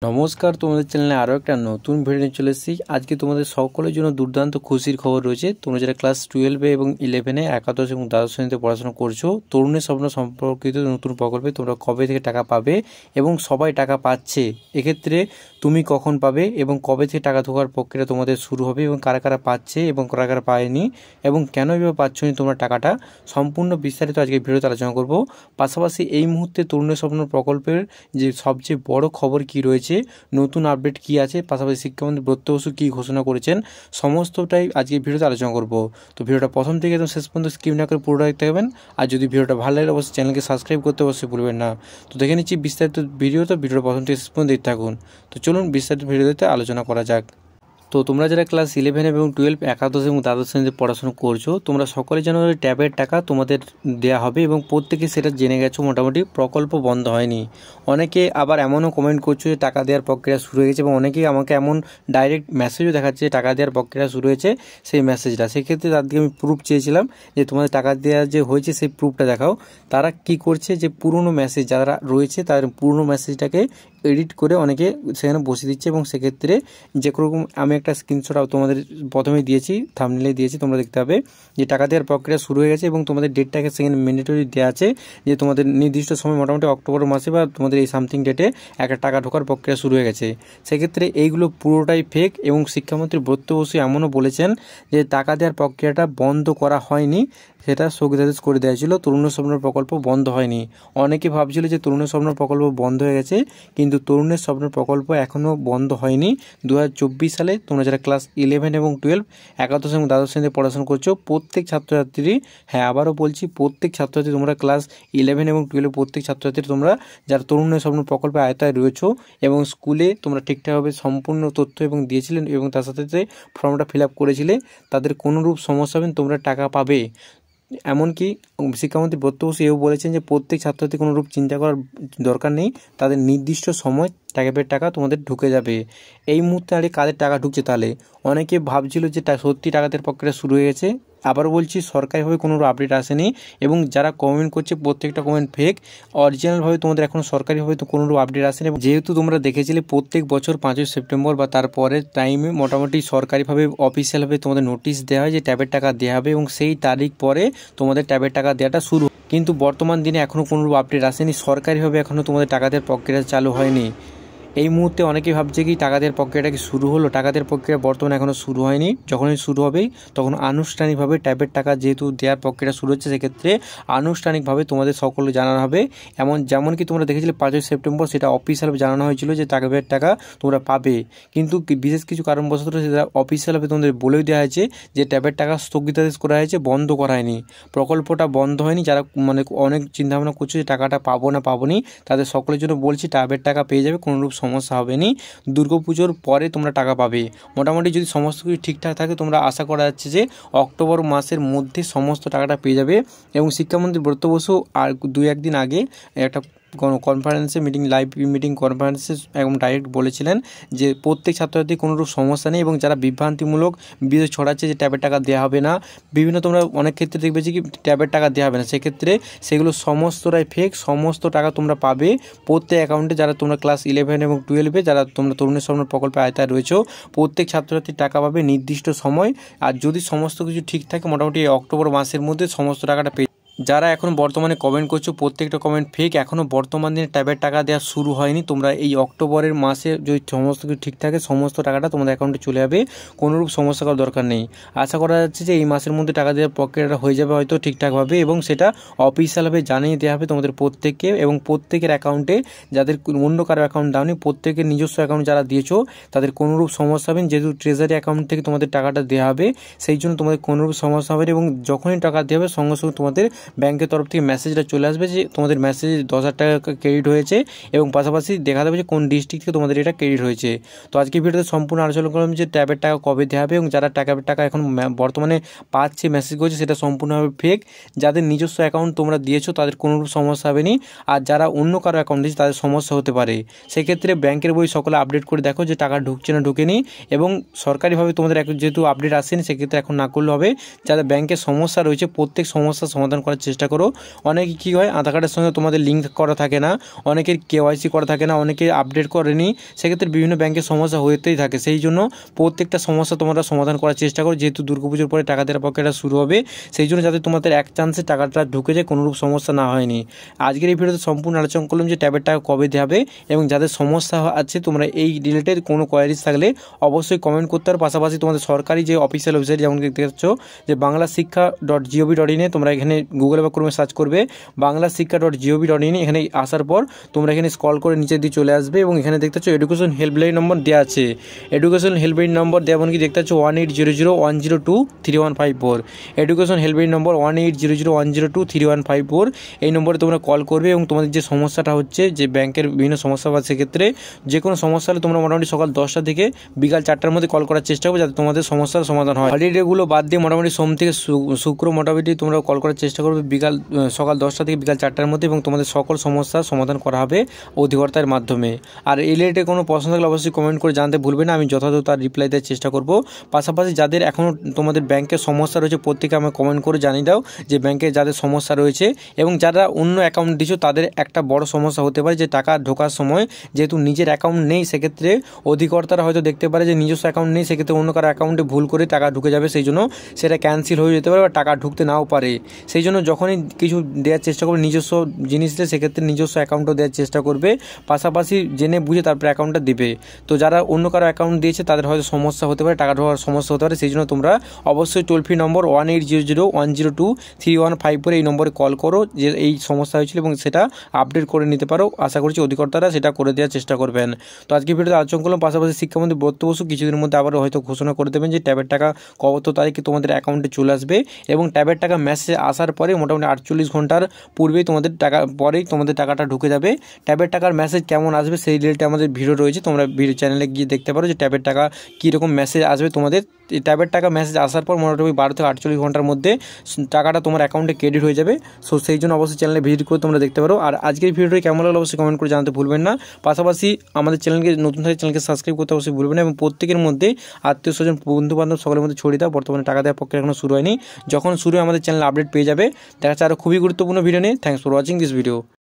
নমস্কার, তোমাদের চ্যানেলে আরও একটা নতুন ভিডিও নিয়ে চলে এসেছি। আজকে তোমাদের সকলের জন্য দুর্দান্ত খুশির খবর রয়েছে। তোমরা যারা ক্লাস 12 এবং 11 একাদশ এবং দ্বাদশ শ্রেণীতে পড়াশোনা করছো, তরুণের স্বপ্ন সম্পর্কিত নতুন প্রকল্পে তোমরা কবে থেকে টাকা পাবে এবং সবাই টাকা পাচ্ছে, এক্ষেত্রে তুমি কখন পাবে এবং কবে থেকে টাকা ঢোকার প্রক্রিয়া তোমাদের শুরু হবে এবং কারা কারা পাচ্ছে এবং কারা কারা পায়নি এবং কেন এভাবে পাচ্ছ না তোমরা টাকাটা, সম্পূর্ণ বিস্তারিত আজকে ভিডিওতে আলোচনা করব। পাশাপাশি এই মুহূর্তে তরুণের স্বপ্ন প্রকল্পের যে সবচেয়ে বড় খবর কি রয়েছে, নতুন আপডেট কি আছে, পাশাপাশি শিক্ষামন্ত্রী ব্রত বসু কী ঘোষণা করেছেন, সমস্তটাই আজকে ভিডিওতে আলোচনা করব। তো ভিডিওটা প্রথম থেকে একদম শেষ পর্যন্ত স্কিপ না করে পুরোটা দেখতে পাবেন। আর যদি ভিডিওটা ভালো লাগে অবশ্যই চ্যানেলকে সাবস্ক্রাইব করতে অবশ্যই ভুলবেন না। তো দেখে নিচ্ছি বিস্তারিত ভিডিও, তো ভিডিওটা প্রথম থেকে শেষ পর্যন্ত দেখতে থাকুন। তো চলুন বিস্তারিত ভিডিওতে আলোচনা করা যাক। তো তোমরা যারা ক্লাস 11 এবং 12 একাদশ এবং দ্বাদশ শ্রেণীতে পড়াশোনা করছো, তোমরা সকলে যেন ট্যাবের টাকা তোমাদের দেওয়া হবে এবং প্রত্যেকে সেটা জেনে গেছো। মোটামুটি প্রকল্প বন্ধ হয়নি। অনেকে আবার এমনও কমেন্ট করছো যে টাকা দেওয়ার প্রক্রিয়া শুরু হয়ে গেছে এবং অনেকেই আমাকে এমন ডাইরেক্ট মেসেজও দেখাচ্ছে যে টাকা দেওয়ার প্রক্রিয়া শুরু হয়েছে সেই মেসেজটা। সেক্ষেত্রে তাদেরকে আমি প্রুফ চেয়েছিলাম যে তোমাদের টাকা দেওয়া যে হয়েছে সেই প্রুফটা দেখাও। তারা কি করছে যে পুরনো মেসেজ যারা রয়েছে তাদের পুরনো মেসেজটাকে এডিট করে অনেকে সেখানে বসিয়ে দিচ্ছে এবং সেক্ষেত্রে যে রকম আমি একটা স্ক্রিনশট তোমাদের প্রথমে দিয়েছি, থাম্বনেইলে দিয়েছি, তোমরা দেখতে পাবে যে টাকা দেওয়ার প্রক্রিয়া শুরু হয়ে গেছে এবং তোমাদের ডেটটাকে সেখানে ম্যান্ডেটরি দেওয়া আছে যে তোমাদের নির্দিষ্ট সময় মোটামুটি অক্টোবর মাসে বা তোমাদের এই সামথিং ডেটে একটা টাকা ঢোকার প্রক্রিয়া শুরু হয়ে গেছে। সেক্ষেত্রে এইগুলো পুরোটাই ফেক এবং শিক্ষামন্ত্রী ব্রত বসু এমনও বলেছেন যে টাকা দেওয়ার প্রক্রিয়াটা বন্ধ করা হয়নি, সেটা স্থগিতাদেশ করে দেওয়া ছিল। তরুণের স্বপ্ন প্রকল্প বন্ধ হয়নি। অনেকে ভাবছিল যে তরুণের স্বপ্ন প্রকল্প বন্ধ হয়ে গেছে, কিন্তু তরুণের স্বপ্ন প্রকল্প এখনও বন্ধ হয়নি। 2024 সালে তোমরা যারা ক্লাস 11 এবং 12 একাদশ এবং দ্বাদশ শ্রেণীতে পড়াশোনা করছো, প্রত্যেক ছাত্রছাত্রী, হ্যাঁ আবারও বলছি, প্রত্যেক ছাত্রছাত্রী তোমরা ক্লাস 11 এবং 12 প্রত্যেক ছাত্রছাত্রী তোমরা যারা তরুণের স্বপ্ন প্রকল্পে আয়তায় রয়েছো এবং স্কুলে তোমরা ঠিকঠাকভাবে সম্পূর্ণ তথ্য এবং দিয়েছিলেন এবং তার সাথে সাথে ফর্মটা ফিল আপ করেছিলে, তাদের কোনোরূপ সমস্যা হবে তোমরা টাকা পাবে। এমনকি শিক্ষামন্ত্রী ব্রত বসু এও বলেছেন যে প্রত্যেক ছাত্রছাত্রী কোনোরূপ চিন্তা করার দরকার নেই, তাদের নির্দিষ্ট সময় ট্যাবের টাকা তোমাদের ঢুকে যাবে। এই মুহূর্তে আরে কাদের টাকা ঢুকছে, তাহলে অনেকে ভাবছিল যে সত্যি টাকা দেওয়ার প্রক্রিয়া শুরু হয়ে গেছে। আবারও বলছি, সরকারিভাবে কোনো আপডেট আসেনি এবং যারা কমেন্ট করছে প্রত্যেকটা কমেন্ট ফেক। অরিজিনালভাবে তোমাদের এখনও সরকারিভাবে তো কোনো আপডেট আসেনি। যেহেতু তোমরা দেখেছিলে প্রত্যেক বছর 5ই সেপ্টেম্বর বা তারপরের টাইমে মোটামুটি সরকারিভাবে অফিসিয়ালভাবে তোমাদের নোটিশ দেওয়া হয় যে ট্যাবের টাকা দেওয়া হবে এবং সেই তারিখ পরে তোমাদের ট্যাবের টাকা দেওয়াটা শুরু। কিন্তু বর্তমান দিনে এখনও কোনো আপডেট আসেনি, সরকারিভাবে এখনও তোমাদের টাকা দেওয়ার প্রক্রিয়া চালু হয়নি। এই মুহূর্তে অনেকেই ভাবছে কি টাকা দেওয়ার প্রক্রিয়াটা কি শুরু হলো, টাকা দেওয়ার প্রক্রিয়া বর্তমানে এখনও শুরু হয়নি। যখনই শুরু হবেই তখন আনুষ্ঠানিকভাবে ট্যাবের টাকা যেহেতু দেওয়ার প্রক্রিয়া শুরু হচ্ছে, সেক্ষেত্রে আনুষ্ঠানিকভাবে তোমাদের সকলে জানানো হবে। যেমন কি তোমরা দেখেছিলে 5ই সেপ্টেম্বর সেটা অফিসিয়ালভাবে জানানো হয়েছিল যে ট্যাবের টাকা তোমরা পাবে, কিন্তু বিশেষ কিছু কারণবশত সেটা অফিসিয়ালভাবে তোমাদের বলেও দেওয়া হয়েছে যে ট্যাবের টাকা স্থগিতাদেশ করা হয়েছে, বন্ধ করা হয়নি। প্রকল্পটা বন্ধ হয়নি। যারা অনেক চিন্তাভাবনা করছে যে টাকাটা পাবো না পাবোনি, তাদের সকলের জন্য বলছি ট্যাবের টাকা পেয়ে যাবে, কোনোরূপ সমস্যা হবে না। দুর্গাপুজোর পরে তোমরা টাকা পাবে। মোটামুটি যদি সমস্ত কিছু ঠিকঠাক থাকে তোমরা আশা করা যাচ্ছে যে অক্টোবর মাসের মধ্যে সমস্ত টাকাটা পেয়ে যাবে। এবং শিক্ষামন্ত্রী ব্রত বসু আর 2-1 দিন আগে একটা কনফারেন্সে লাইভ মিটিং কনফারেন্সে একদম ডাইরেক্ট বলেছিলেন যে প্রত্যেক ছাত্রছাত্রী কোনোরূপ সমস্যা নেই এবং যারা বিভ্রান্তিমূলক বিষয় ছড়াচ্ছে যে ট্যাবের টাকা দেওয়া হবে না, বিভিন্ন তোমরা অনেক ক্ষেত্রে দেখবে যে কি ট্যাবের টাকা দেওয়া হবে না, সেক্ষেত্রে সেগুলো সমস্তটাই ফেক। সমস্ত টাকা তোমরা পাবে প্রত্যেক অ্যাকাউন্টে। যারা তোমরা ক্লাস 11 এবং 12 যারা তোমরা তরুণের স্বপ্ন প্রকল্পে আয়তায় রয়েছো, প্রত্যেক ছাত্রছাত্রী টাকা পাবে নির্দিষ্ট সময়। আর যদি সমস্ত কিছু ঠিক থাকে মোটামুটি অক্টোবর মাসের মধ্যে সমস্ত টাকাটা পেয়ে। যারা এখন বর্তমানে কমেন্ট করছো প্রত্যেকটা কমেন্ট ফেক, এখনও বর্তমান দিনে ট্যাবের টাকা দেওয়া শুরু হয়নি। তোমরা এই অক্টোবরের মাসে যদি সমস্ত কিছু ঠিক থাকে সমস্ত টাকাটা তোমাদের অ্যাকাউন্টে চলে যাবে, কোনোরূপ সমস্যা করার দরকার নেই। আশা করা যাচ্ছে যে এই মাসের মধ্যে টাকা দেওয়ার প্রক্রিয়াটা হয়ে যাবে হয়তো ঠিকঠাকভাবে এবং সেটা অফিসিয়ালভাবে জানিয়ে দেওয়া হবে তোমাদের প্রত্যেককে এবং প্রত্যেকের অ্যাকাউন্টে। যাদের অন্য কারো অ্যাকাউন্ট দাওনি, প্রত্যেকের নিজস্ব অ্যাকাউন্ট যারা দিয়েছো তাদের কোনোরূপ সমস্যা হবে না, যেহেতু ট্রেজারি অ্যাকাউন্ট থেকে তোমাদের টাকাটা দেওয়া হবে, সেই জন্য তোমাদের কোনোরূপ সমস্যা হবে না। এবং যখনই টাকা দেওয়া হবে সঙ্গে সঙ্গে তোমাদের ব্যাংকের তরফ থেকে মেসেজটা চলে আসবে যে তোমাদের মেসেজে 10,000 টাকা ক্রেডিট হয়েছে এবং পাশাপাশি দেখা দেবে যে কোন ডিস্ট্রিক্ট থেকে তোমাদের এটা ক্রেডিট হয়েছে। তো আজকে ভিডিওতে সম্পূর্ণ আলোচনা করলাম যে ট্যাবের টাকা কবে দেওয়া হবে এবং যারা ট্যাবের টাকা এখন বর্তমানে পাচ্ছে মেসেজ করছে সেটা সম্পূর্ণভাবে ফেক। যাদের নিজস্ব অ্যাকাউন্ট তোমরা দিয়েছো তাদের কোনোরূপ সমস্যা হবে না, আর যারা অন্য কারো অ্যাকাউন্ট দিয়েছে তাদের সমস্যা হতে পারে। সেক্ষেত্রে ব্যাংকের বই সকলে আপডেট করে দেখো যে টাকা ঢুকছে না ঢুকেনি এবং সরকারিভাবে তোমাদের যেহেতু আপডেট আসেনি সেক্ষেত্রে এখন না করলে হবে। যাদের ব্যাংকের সমস্যা রয়েছে প্রত্যেক সমস্যার সমাধান করার করার চেষ্টা করো। অনেকে কী হয়, আধার কার্ডের সঙ্গে তোমাদের লিঙ্ক করা থাকে না, অনেকের কেওয়াইসি করা থাকে না, অনেকে আপডেট করেনি, সেক্ষেত্রে বিভিন্ন ব্যাংকের সমস্যা হতেই থাকে। সেই জন্য প্রত্যেকটা সমস্যা তোমরা সমাধান করার চেষ্টা করো, যেহেতু দুর্গাপুজোর পরে টাকা দেওয়ার প্রক্রিয়াটা শুরু হবে, সেই জন্য যাতে তোমাদের এক চান্সে টাকাটা ঢুকে যায়, কোনোরূপ সমস্যা না হয়নি। আজকের এই ভিডিওতে সম্পূর্ণ আলোচনা করলাম যে ট্যাবের টাকা কবে দেওয়া হবে, এবং যাদের সমস্যা আছে তোমরা এই রিলেটেড কোনো কোয়ারিজ থাকলে অবশ্যই কমেন্ট করতে পারো। পাশাপাশি তোমাদের সরকারি যে অফিসিয়াল ওয়েবসাইট যেমন দেখতে পাচ্ছ যে banglasikha.gov.in, তোমরা এখানে গুগলে বা ক্রমে সার্চ করবে banglasikha.gov.in, এখানে আসার পর তোমরা এখানে স্ক্রল করে নিচের দিকে চলে আসবে এবং এখানে দেখতে পাচ্ছ এডুকেশন হেল্পলাইন নম্বর দেওয়া আছে। এডুকেশন হেল্পলাইন নম্বর দেওয়া এমনকি দেখতে পাচ্ছ 180010235154, এডুকেশন হেল্পলাইন নম্বর 180010235154। এই নম্বরে তোমরা কল করবে এবং তোমাদের যে সমস্যাটা হচ্ছে, যে ব্যাংকের বিভিন্ন সমস্যা বা সেক্ষেত্রে যে কোনো সমস্যা হলে তোমরা মোটামুটি সকাল 10টা থেকে বিকাল 4টার মধ্যে কল করার চেষ্টা করবে, যাতে তোমাদের সমস্যার সমাধান হয়। হলিডেগুলো বাদ দিয়ে মোটামুটি সোম থেকে শুক্র মোটামুটি তোমরা কল করার চেষ্টা করবে সকাল 10টা থেকে বিকাল 4টার মধ্যে, এবং তোমাদের সকল সমস্যার সমাধান করা হবে অধিকর্তার মাধ্যমে। আর এই রিলেটেড কোনো প্রশ্ন থাকলে অবশ্যই কমেন্ট করে জানতে ভুলবে না, আমি যথাযথ তার রিপ্লাই দেওয়ার চেষ্টা করব। পাশাপাশি যাদের এখনও তোমাদের ব্যাংকের সমস্যা রয়েছে প্রত্যেকে আমাকে কমেন্ট করে জানিয়ে দাও যে ব্যাংকে যাদের সমস্যা রয়েছে, এবং যারা অন্য অ্যাকাউন্ট দিচ্ছ তাদের একটা বড় সমস্যা হতে পারে যে টাকা ঢোকার সময় যেহেতু নিজের অ্যাকাউন্ট নেই, সেক্ষেত্রে অধিকর্তারা হয়তো দেখতে পারে যে নিজস্ব অ্যাকাউন্ট নেই, সেক্ষেত্রে অন্য কারো অ্যাকাউন্টে ভুল করে টাকা ঢুকে যাবে, সেই জন্য সেটা ক্যান্সেল হয়ে যেতে পারে বা টাকা ঢুকতে নাও পারে। সেই জন্য যখনই কিছু দেওয়ার চেষ্টা করবে নিজস্ব জিনিস দিয়ে, সেক্ষেত্রে নিজস্ব অ্যাকাউন্টও দেওয়ার চেষ্টা করবে, পাশাপাশি জেনে বুঝে তারপরে অ্যাকাউন্টটা দেবে। তো যারা অন্য কারো অ্যাকাউন্ট দিয়েছে তাদের হয়তো সমস্যা হতে পারে, টাকা ঢোকার সমস্যা হতে পারে, সেই জন্য তোমরা অবশ্যই টোল ফ্রি নম্বর 180010235154 এই নম্বরে কল করো যে এই সমস্যা হয়েছিল, এবং সেটা আপডেট করে নিতে পারো। আশা করছি অধিকর্তারা সেটা করে দেওয়ার চেষ্টা করবেন। তো আজকে ভিডিওতে আলোচনা করলাম। পাশাপাশি শিক্ষামন্ত্রী ব্রত বসু কিছুদিনের মধ্যে আবারও হয়তো ঘোষণা করে দেবেন যে ট্যাবের টাকা কত তারিখে তোমাদের অ্যাকাউন্টে চলে আসবে, এবং ট্যাবের টাকা মেসেজ আসার পরে মোটামুটি 48 ঘন্টার পূর্বেই তোমাদের টাকাটা ঢুকে যাবে। ট্যাবের টাকার মেসেজ কেমন আসবে সেই রিলেটেড আমাদের ভিডিও রয়েছে, তোমরা ভিডিও চ্যানেলে গিয়ে দেখতে পারো যে ট্যাবের টাকা কীরকম মেসেজ আসবে তোমাদের। ট্যাবের টাকা মেসেজ আসার পর মোটামুটি 12 থেকে 48 ঘন্টার মধ্যে টাকাটা তোমার অ্যাকাউন্টে ক্রেডিট হয়ে যাবে। সো সেই জন্য অবশ্যই চ্যানেলে ভিজিট করে তোমরা দেখতে পারো। আর আজকের ভিডিওটি কেমন লাগলো অবশ্যই কমেন্ট করে জানাতে ভুলবেন না। পাশাপাশি আমাদের চ্যানেলকে নতুন থাকলে চ্যানেলকে সাবস্ক্রাইব করতে অবশ্যই ভুলবেন না, এবং প্রত্যেকের মধ্যে আত্মীয় স্বজন বন্ধু বান্ধব সকলের মধ্যে ছড়িয়ে দাও। বর্তমানে টাকা দেওয়ার পক্ষে এখনো শুরু হয়নি, যখন শুরু হয় আমাদের চ্যানেলে আপডেট পেয়ে যাবে। দেখা যাচ্ছে আরও খুবই গুরুত্বপূর্ণ ভিডিও নিয়ে। Thanks for watching this video.